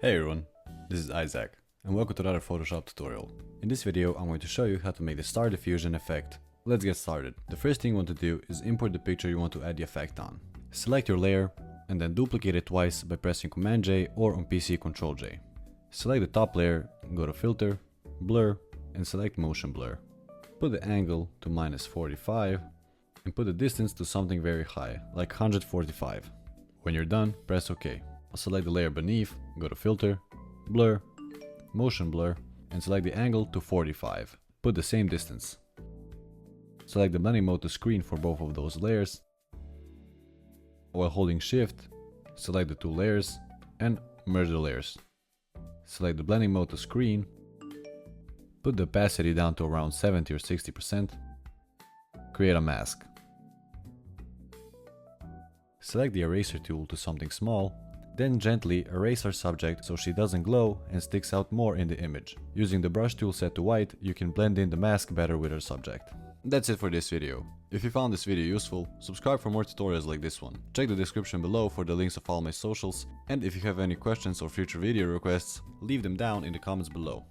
Hey everyone, this is Isaac, and welcome to another Photoshop tutorial. In this video I'm going to show you how to make the Star Diffusion Effect. Let's get started. The first thing you want to do is import the picture you want to add the effect on. Select your layer, and then duplicate it twice by pressing Command J or on PC Ctrl J. Select the top layer, go to Filter, Blur, and select Motion Blur. Put the angle to -45, and put the distance to something very high, like 145. When you're done, press OK. Select the layer beneath, go to Filter, Blur, Motion Blur, and select the angle to 45. Put the same distance. Select the blending mode to screen for both of those layers. While holding Shift, select the two layers and merge the layers. Select the blending mode to screen. Put the opacity down to around 70 or 60%. Create a mask. Select the eraser tool to something small. Then gently erase our subject so she doesn't glow and sticks out more in the image. Using the brush tool set to white, you can blend in the mask better with our subject. That's it for this video. If you found this video useful, subscribe for more tutorials like this one. Check the description below for the links of all my socials, and if you have any questions or future video requests, leave them down in the comments below.